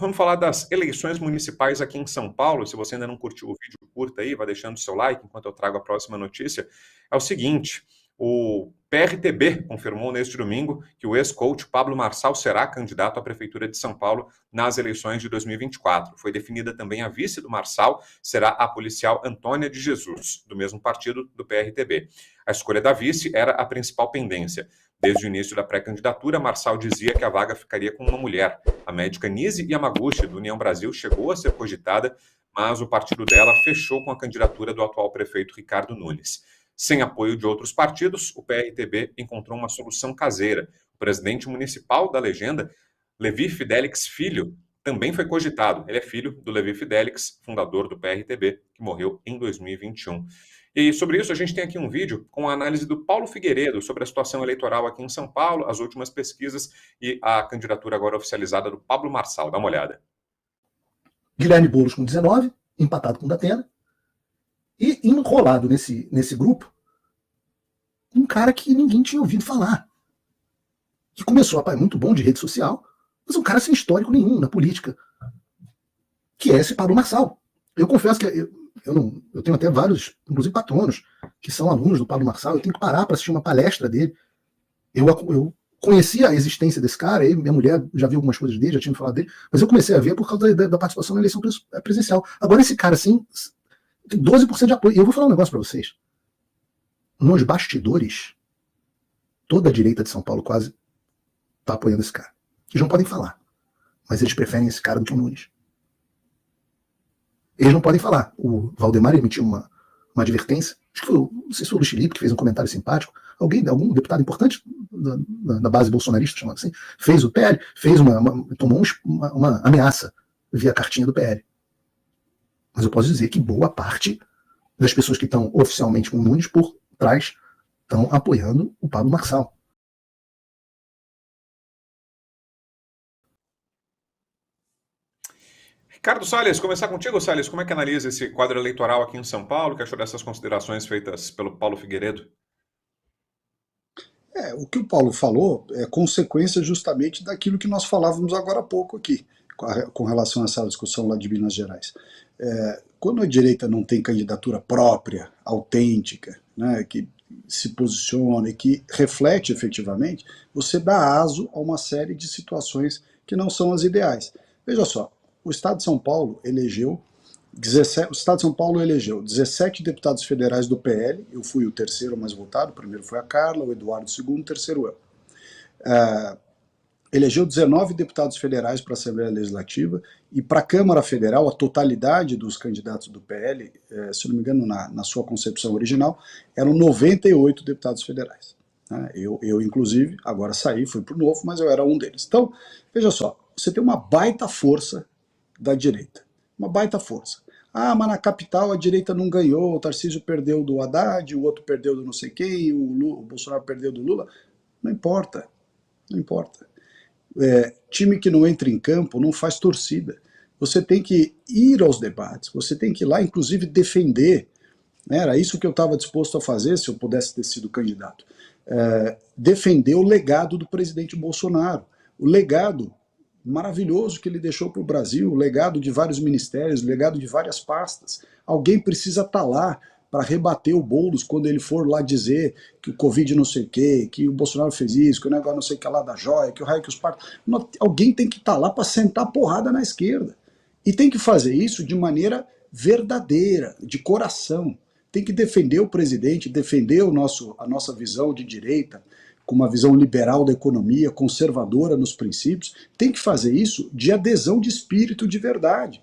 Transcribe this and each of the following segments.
vamos falar das eleições municipais aqui em São Paulo. Se você ainda não curtiu o vídeo, curta aí, vai deixando o seu like enquanto eu trago a próxima notícia. É o seguinte, o PRTB confirmou neste domingo que o ex-coach Pablo Marçal será candidato à Prefeitura de São Paulo nas eleições de 2024. Foi definida também a vice do Marçal, será a policial Antônia de Jesus, do mesmo partido do PRTB. A escolha da vice era a principal pendência. Desde o início da pré-candidatura, Marçal dizia que a vaga ficaria com uma mulher. A médica Nise Yamaguchi, do União Brasil, chegou a ser cogitada, mas o partido dela fechou com a candidatura do atual prefeito Ricardo Nunes. Sem apoio de outros partidos, o PRTB encontrou uma solução caseira. O presidente municipal da legenda, Levi Fidelix Filho, também foi cogitado. Ele é filho do Levi Fidelix, fundador do PRTB, que morreu em 2021. E sobre isso, a gente tem aqui um vídeo com a análise do Paulo Figueiredo sobre a situação eleitoral aqui em São Paulo, as últimas pesquisas e a candidatura agora oficializada do Pablo Marçal. Dá uma olhada. Guilherme Boulos com 19, empatado com o Datena, e enrolado nesse grupo, um cara que ninguém tinha ouvido falar, que começou a muito bom de rede social, mas um cara sem histórico nenhum na política, que é esse Pablo Marçal. Eu confesso que eu tenho até vários, inclusive patronos, que são alunos do Pablo Marçal. Eu tenho que parar para assistir uma palestra dele. Eu conhecia a existência desse cara, minha mulher já viu algumas coisas dele, já tinha me falado dele, mas eu comecei a ver por causa da participação na eleição presidencial. Agora esse cara, assim, tem 12% de apoio. E eu vou falar um negócio para vocês. Nos bastidores, toda a direita de São Paulo quase está apoiando esse cara. Eles não podem falar, mas eles preferem esse cara do que o Nunes. Eles não podem falar. O Valdemar emitiu uma advertência, acho que foi, não sei se foi o Luiz Felipe que fez um comentário simpático, algum deputado importante da base bolsonarista, chamado assim, fez o PL, tomou uma ameaça via cartinha do PL. Mas eu posso dizer que boa parte das pessoas que estão oficialmente com o Nunes por trás estão apoiando o Pablo Marçal. Ricardo Salles, começar contigo, Salles. Como é que analisa esse quadro eleitoral aqui em São Paulo? O que achou dessas considerações feitas pelo Paulo Figueiredo? O que o Paulo falou é consequência justamente daquilo que nós falávamos agora há pouco aqui, com relação a essa discussão lá de Minas Gerais. Quando a direita não tem candidatura própria, autêntica, né, que se posiciona e que reflete efetivamente, você dá aso a uma série de situações que não são as ideais. Veja só, o Estado de São Paulo elegeu 17 deputados federais do PL, eu fui o terceiro mais votado, o primeiro foi a Carla, o Eduardo o segundo, o terceiro eu. Elegeu 19 deputados federais para a Assembleia Legislativa e para a Câmara Federal, a totalidade dos candidatos do PL, se não me engano, na sua concepção original, eram 98 deputados federais. Eu, inclusive, agora saí, fui para o Novo, mas eu era um deles. Então, veja só, você tem uma baita força da direita, uma baita força. Mas na capital a direita não ganhou, o Tarcísio perdeu do Haddad, o outro perdeu do não sei quem, o Bolsonaro perdeu do Lula. Não importa, não importa. Time que não entra em campo não faz torcida. Você tem que ir aos debates, você tem que ir lá, inclusive, defender. Era isso que eu estava disposto a fazer se eu pudesse ter sido candidato. Defender o legado do presidente Bolsonaro, o legado maravilhoso que ele deixou para o Brasil, o legado de vários ministérios, o legado de várias pastas. Alguém precisa estar lá para rebater o Boulos quando ele for lá dizer que o Covid não sei o quê, que o Bolsonaro fez isso, que o negócio não sei o que lá da joia, que o raio que os partos... Alguém tem que estar lá para sentar porrada na esquerda. E tem que fazer isso de maneira verdadeira, de coração. Tem que defender o presidente, defender a nossa visão de direita, com uma visão liberal da economia, conservadora nos princípios. Tem que fazer isso de adesão de espírito de verdade.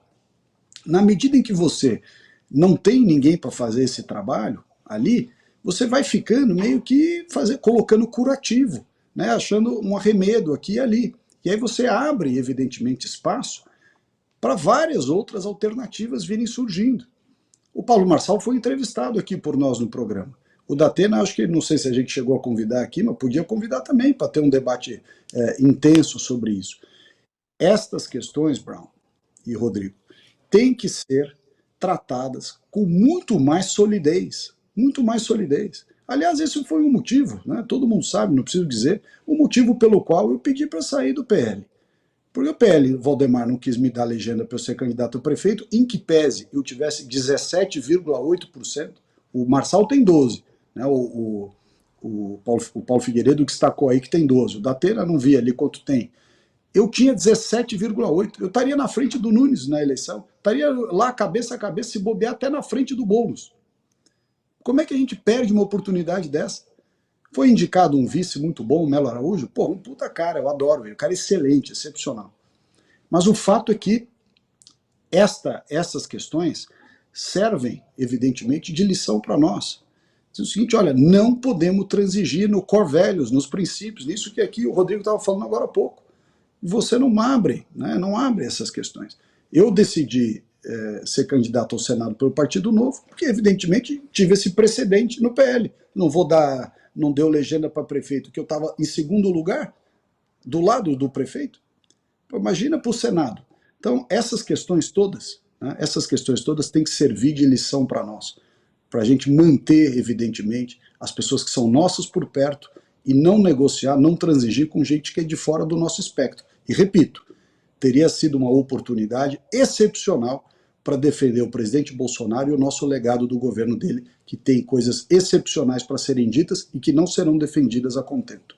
Na medida em que você não tem ninguém para fazer esse trabalho ali, você vai ficando meio que colocando curativo, né, achando um arremedo aqui e ali. E aí você abre, evidentemente, espaço para várias outras alternativas virem surgindo. O Paulo Marçal foi entrevistado aqui por nós no programa. O Datena, acho que, não sei se a gente chegou a convidar aqui, mas podia convidar também para ter um debate intenso sobre isso. Estas questões, Brown e Rodrigo, têm que ser tratadas com muito mais solidez. Muito mais solidez. Aliás, esse foi um motivo, né? Todo mundo sabe, não preciso dizer, o motivo pelo qual eu pedi para sair do PL. Porque o PL, Valdemar, não quis me dar legenda para eu ser candidato a prefeito, em que pese eu tivesse 17,8%, o Marçal tem 12%, né? O Paulo Figueiredo destacou aí que tem 12%, o Datena não vi ali quanto tem. Eu tinha 17,8%, eu estaria na frente do Nunes na eleição, estaria lá cabeça a cabeça, se bobear até na frente do Boulos. Como é que a gente perde uma oportunidade dessa? Foi indicado um vice muito bom, o Melo Araújo. Pô, um puta cara, eu adoro ele. Um cara excelente, excepcional. Mas o fato é que essas questões servem, evidentemente, de lição para nós. Diz o seguinte, olha, não podemos transigir no core values, nos princípios, nisso que aqui o Rodrigo estava falando agora há pouco. Você não abre, né? Não abre essas questões. Eu decidi ser candidato ao Senado pelo Partido Novo, porque evidentemente tive esse precedente no PL. Não deu legenda para prefeito, que eu estava em segundo lugar, do lado do prefeito. Imagina para o Senado. Então, essas questões todas, né, têm que servir de lição para nós, para a gente manter, evidentemente, as pessoas que são nossas por perto e não negociar, não transigir com gente que é de fora do nosso espectro. E repito, teria sido uma oportunidade excepcional para defender o presidente Bolsonaro e o nosso legado do governo dele, que tem coisas excepcionais para serem ditas e que não serão defendidas a contento.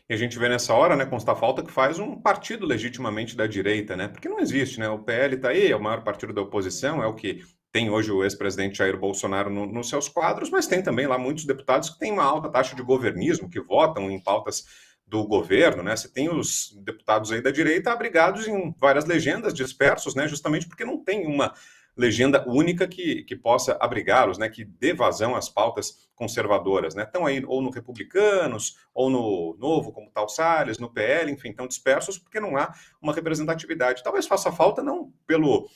E a gente vê nessa hora, né, constar falta que faz um partido legitimamente da direita, né? Porque não existe, né? O PL está aí, é o maior partido da oposição, é o que tem hoje o ex-presidente Jair Bolsonaro nos seus quadros, mas tem também lá muitos deputados que têm uma alta taxa de governismo, que votam em pautas do governo, né? Você tem os deputados aí da direita abrigados em várias legendas dispersos, né? Justamente porque não tem uma legenda única que possa abrigá-los, né? Que dê vazão às pautas conservadoras, né? Estão aí ou no Republicanos, ou no Novo, como tal Salles, no PL, enfim, estão dispersos porque não há uma representatividade. Talvez faça falta não pelo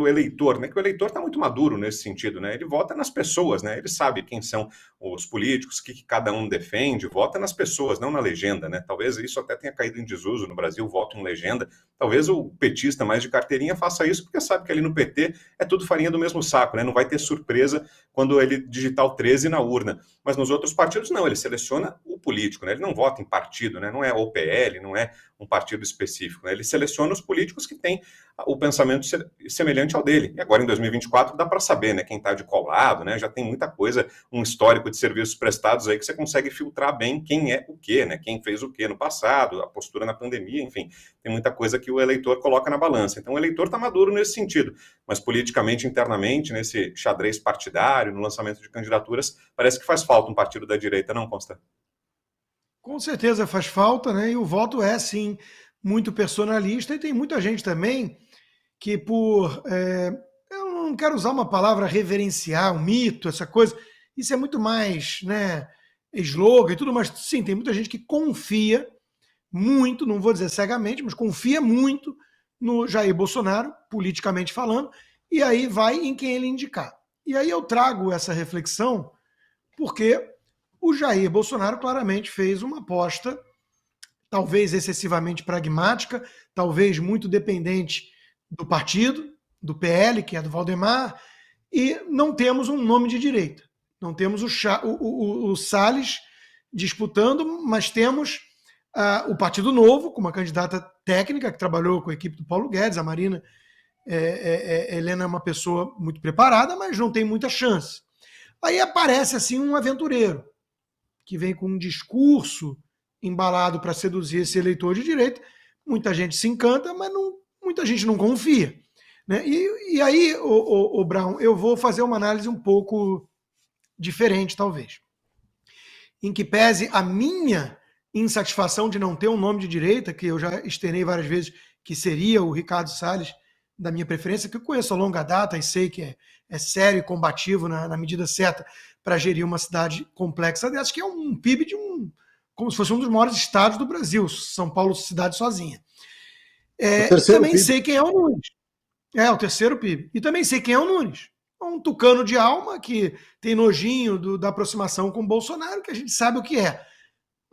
eleitor, né? Que o eleitor está muito maduro nesse sentido, né? Ele vota nas pessoas, né? Ele sabe quem são os políticos, o que cada um defende, vota nas pessoas, não na legenda, né? Talvez isso até tenha caído em desuso no Brasil, voto em legenda. Talvez o petista mais de carteirinha faça isso porque sabe que ali no PT é tudo farinha do mesmo saco, né? Não vai ter surpresa quando ele digitar o 13 na urna. Mas nos outros partidos não, ele seleciona o político, né? Ele não vota em partido, né? Não é o PL, não é um partido específico, né? Ele seleciona os políticos que têm o pensamento semelhante ao dele. E agora, em 2024, dá para saber, né, quem está de qual lado, né? Já tem muita coisa, um histórico de serviços prestados aí que você consegue filtrar bem quem é o quê, né? Quem fez o quê no passado, a postura na pandemia, enfim. Tem muita coisa que o eleitor coloca na balança. Então, o eleitor está maduro nesse sentido. Mas, politicamente, internamente, nesse xadrez partidário, no lançamento de candidaturas, parece que faz falta um partido da direita, não, Consta? Com certeza faz falta, né? E o voto é, sim, muito personalista. E tem muita gente também que eu não quero usar uma palavra reverenciar, um mito, essa coisa, isso é muito mais, né, slogan e tudo, mas sim, tem muita gente que confia muito, não vou dizer cegamente, mas confia muito no Jair Bolsonaro, politicamente falando, e aí vai em quem ele indicar. E aí eu trago essa reflexão porque o Jair Bolsonaro claramente fez uma aposta, talvez excessivamente pragmática, talvez muito dependente do partido, do PL, que é do Valdemar, e não temos um nome de direita. Não temos o Salles disputando, mas temos o Partido Novo, com uma candidata técnica que trabalhou com a equipe do Paulo Guedes, a Marina Helena é uma pessoa muito preparada, mas não tem muita chance. Aí aparece assim um aventureiro, que vem com um discurso embalado para seduzir esse eleitor de direita. Muita gente se encanta, mas muita gente não confia. Né? E aí, o Brown, eu vou fazer uma análise um pouco diferente, talvez. Em que pese a minha insatisfação de não ter um nome de direita, que eu já externei várias vezes, que seria o Ricardo Salles, da minha preferência, que eu conheço a longa data e sei que é sério e combativo na medida certa para gerir uma cidade complexa dessa, que é um PIB como se fosse um dos maiores estados do Brasil, São Paulo, cidade sozinha. Também PIB. Sei quem é o Nunes. É o terceiro PIB. E também sei quem é o Nunes. Um tucano de alma que tem nojinho da aproximação com o Bolsonaro, que a gente sabe o que é.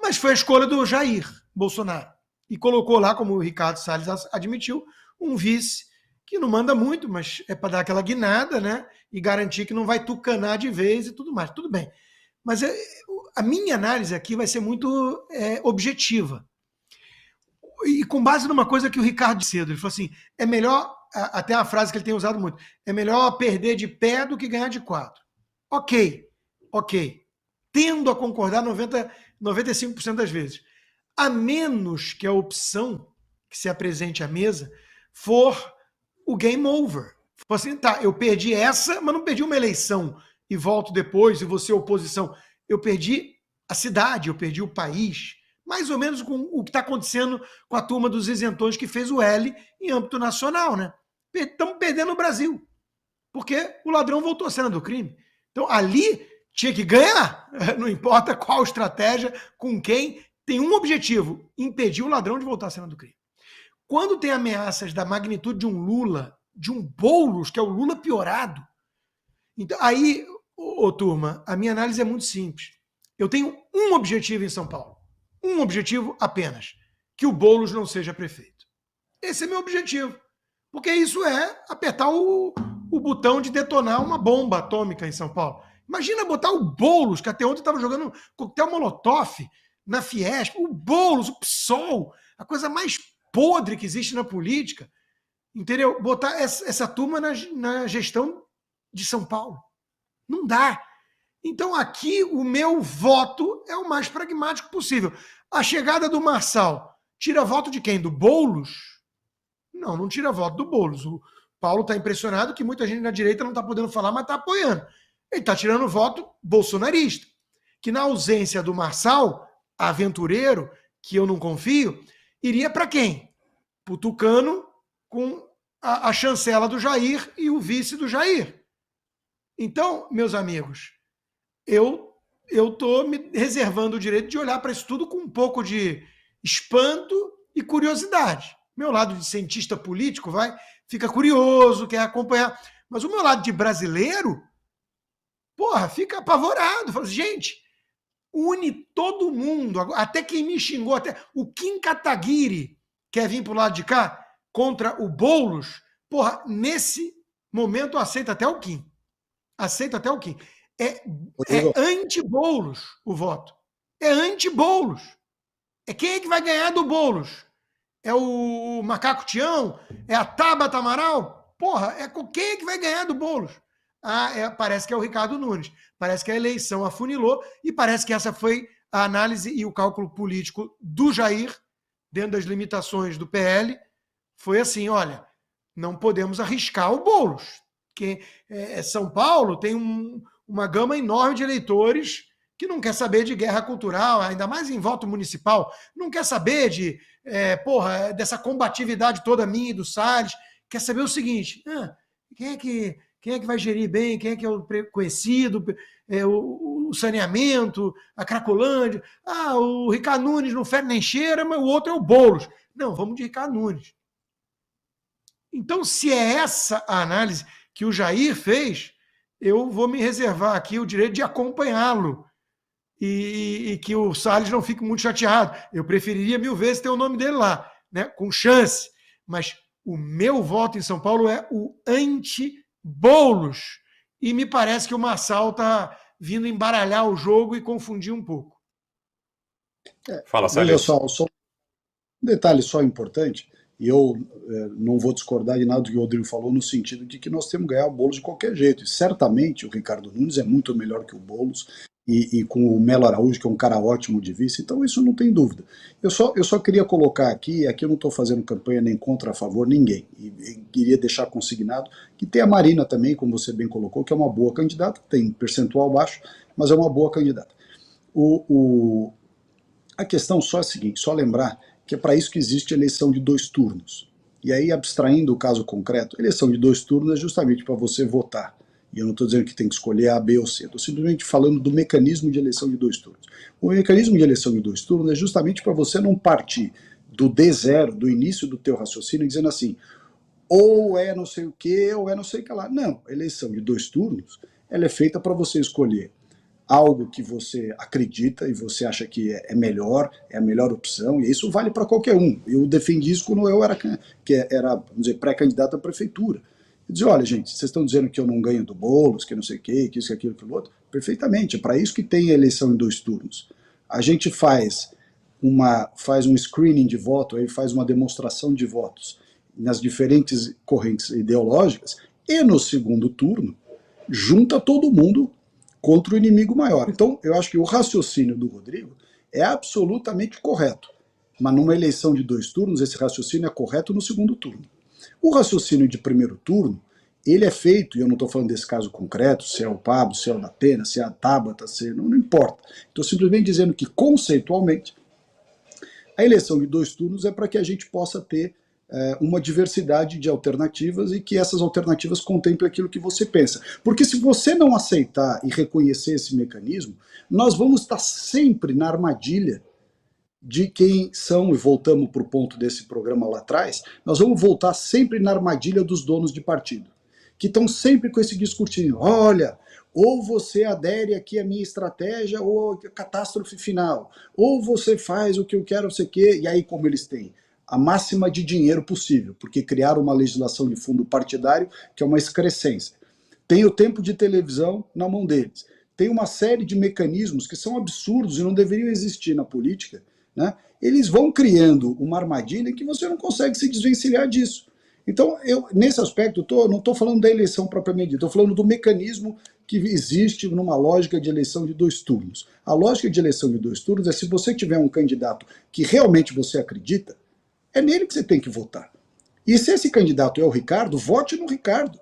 Mas foi a escolha do Jair Bolsonaro. E colocou lá, como o Ricardo Salles admitiu, um vice que não manda muito, mas é para dar aquela guinada, né? E garantir que não vai tucanar de vez e tudo mais. Tudo bem. Mas a minha análise aqui vai ser muito objetiva. E com base numa coisa que o Ricardo disse cedo, ele falou assim, é melhor, até uma frase que ele tem usado muito, é melhor perder de pé do que ganhar de 4. Ok. Tendo a concordar 95% das vezes. A menos que a opção que se apresente à mesa for o game over. For assim, tá, eu perdi essa, mas não perdi uma eleição e volto depois, e você oposição. Eu perdi a cidade, eu perdi o país. Mais ou menos com o que está acontecendo com a turma dos isentões que fez o L em âmbito nacional, né? Estamos perdendo o Brasil, porque o ladrão voltou à cena do crime. Então, ali tinha que ganhar, não importa qual estratégia, com quem, tem um objetivo, impedir o ladrão de voltar à cena do crime. Quando tem ameaças da magnitude de um Lula, de um Boulos, que é o Lula piorado, então, aí, turma, a minha análise é muito simples. Eu tenho um objetivo em São Paulo. Um objetivo apenas, que o Boulos não seja prefeito. Esse é meu objetivo. Porque isso é apertar o botão de detonar uma bomba atômica em São Paulo. Imagina botar o Boulos, que até ontem estava jogando coquetel Molotov na Fiesp, o Boulos, o PSOL, a coisa mais podre que existe na política, entendeu? Botar essa turma na gestão de São Paulo. Não dá. Então aqui o meu voto é o mais pragmático possível. A chegada do Marçal tira voto de quem? Do Boulos? Não tira voto do Boulos. O Paulo está impressionado que muita gente na direita não está podendo falar, mas está apoiando. Ele está tirando voto bolsonarista. Que na ausência do Marçal, aventureiro, que eu não confio, iria para quem? Para o Tucano com a chancela do Jair e o vice do Jair. Então, meus amigos, eu estou me reservando o direito de olhar para isso tudo com um pouco de espanto e curiosidade. Meu lado de cientista político fica curioso, quer acompanhar. Mas o meu lado de brasileiro, fica apavorado. Fala assim, gente, une todo mundo, até quem me xingou, até o Kim Kataguiri quer vir para o lado de cá contra o Boulos. Nesse momento aceita até o Kim. É anti-Boulos o voto. É anti-Boulos. É quem é que vai ganhar do Boulos? É o Macaco Tião? É a Tabata Amaral? Quem é que vai ganhar do Boulos? Parece que é o Ricardo Nunes. Parece que a eleição afunilou e parece que essa foi a análise e o cálculo político do Jair, dentro das limitações do PL. Foi assim, olha, não podemos arriscar o Boulos. Que São Paulo tem uma gama enorme de eleitores que não quer saber de guerra cultural, ainda mais em voto municipal, não quer saber dessa combatividade toda minha e do Salles, quer saber o seguinte, quem é que vai gerir bem, quem é que é o conhecido, o saneamento, a Cracolândia, o Ricardo Nunes não fede nem cheira, mas o outro é o Boulos. Não, vamos de Ricardo Nunes. Então, se é essa a análise que o Jair fez, eu vou me reservar aqui o direito de acompanhá-lo e que o Salles não fique muito chateado. Eu preferiria 1000 vezes ter o nome dele lá, né, com chance. Mas o meu voto em São Paulo é o anti-Boulos. E me parece que o Marçal está vindo embaralhar o jogo e confundir um pouco. Fala, Salles. Só um detalhe só importante. E eu não vou discordar de nada do que o Rodrigo falou, no sentido de que nós temos que ganhar o Boulos de qualquer jeito. E certamente o Ricardo Nunes é muito melhor que o Boulos, e com o Melo Araújo, que é um cara ótimo de vice, então isso não tem dúvida. Eu só queria colocar aqui eu não estou fazendo campanha nem contra, a favor, ninguém. E queria deixar consignado que tem a Marina também, como você bem colocou, que é uma boa candidata, tem percentual baixo, mas é uma boa candidata. A questão só é a seguinte, só lembrar que é para isso que existe eleição de 2 turnos. E aí, abstraindo o caso concreto, eleição de 2 turnos é justamente para você votar. E eu não estou dizendo que tem que escolher A, B ou C. Estou simplesmente falando do mecanismo de eleição de 2 turnos. O mecanismo de eleição de 2 turnos é justamente para você não partir do D0, do início do teu raciocínio, dizendo assim, ou é não sei o que, ou é não sei o que lá. Não, a eleição de 2 turnos, ela é feita para você escolher algo que você acredita e você acha que é melhor, é a melhor opção, e isso vale para qualquer um. Eu defendi isso quando eu era vamos dizer, pré-candidato à prefeitura. Eu dizia, olha, gente, vocês estão dizendo que eu não ganho do Boulos, que não sei o quê, que isso, que aquilo, que o outro. Perfeitamente, é para isso que tem a eleição em 2 turnos. A gente faz faz um screening de voto, aí faz uma demonstração de votos nas diferentes correntes ideológicas, e no segundo turno junta todo mundo contra o inimigo maior. Então, eu acho que o raciocínio do Rodrigo é absolutamente correto, mas numa eleição de 2 turnos, esse raciocínio é correto no segundo turno. O raciocínio de primeiro turno, ele é feito, e eu não estou falando desse caso concreto, se é o Pablo, se é o Datena, se é a Tabata, não importa. Estou simplesmente dizendo que, conceitualmente, a eleição de 2 turnos é para que a gente possa ter uma diversidade de alternativas e que essas alternativas contemplem aquilo que você pensa. Porque se você não aceitar e reconhecer esse mecanismo, nós vamos estar sempre na armadilha de quem são, e voltamos para o ponto desse programa lá atrás, nós vamos voltar sempre na armadilha dos donos de partido, que estão sempre com esse discursinho, olha, ou você adere aqui à minha estratégia, ou a catástrofe final, ou você faz o que eu quero, você quer, e aí como eles têm a máxima de dinheiro possível, porque criaram uma legislação de fundo partidário que é uma excrescência. Tem o tempo de televisão na mão deles. Tem uma série de mecanismos que são absurdos e não deveriam existir na política, né? Eles vão criando uma armadilha que você não consegue se desvencilhar disso. Então, nesse aspecto, não estou falando da eleição propriamente dita, estou falando do mecanismo que existe numa lógica de eleição de 2 turnos. A lógica de eleição de 2 turnos é se você tiver um candidato que realmente você acredita, é nele que você tem que votar. E se esse candidato é o Ricardo, vote no Ricardo.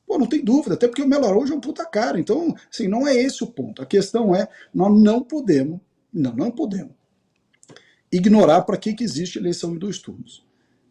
Pô, não tem dúvida, até porque o Melo Araújo é um puta cara. Então, assim, não é esse o ponto. A questão é, nós não podemos ignorar para que existe eleição de 2 turnos.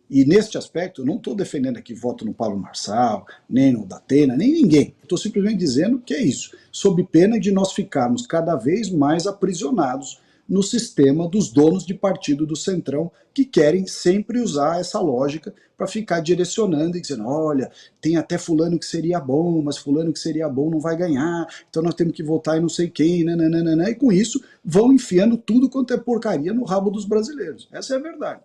E neste aspecto, eu não estou defendendo aqui voto no Paulo Marçal, nem no Datena, nem ninguém. Estou simplesmente dizendo que é isso, sob pena de nós ficarmos cada vez mais aprisionados no sistema dos donos de partido do Centrão, que querem sempre usar essa lógica para ficar direcionando e dizendo, olha, tem até fulano que seria bom, mas fulano que seria bom não vai ganhar, então nós temos que votar em não sei quem, nananana, e com isso vão enfiando tudo quanto é porcaria no rabo dos brasileiros. Essa é a verdade.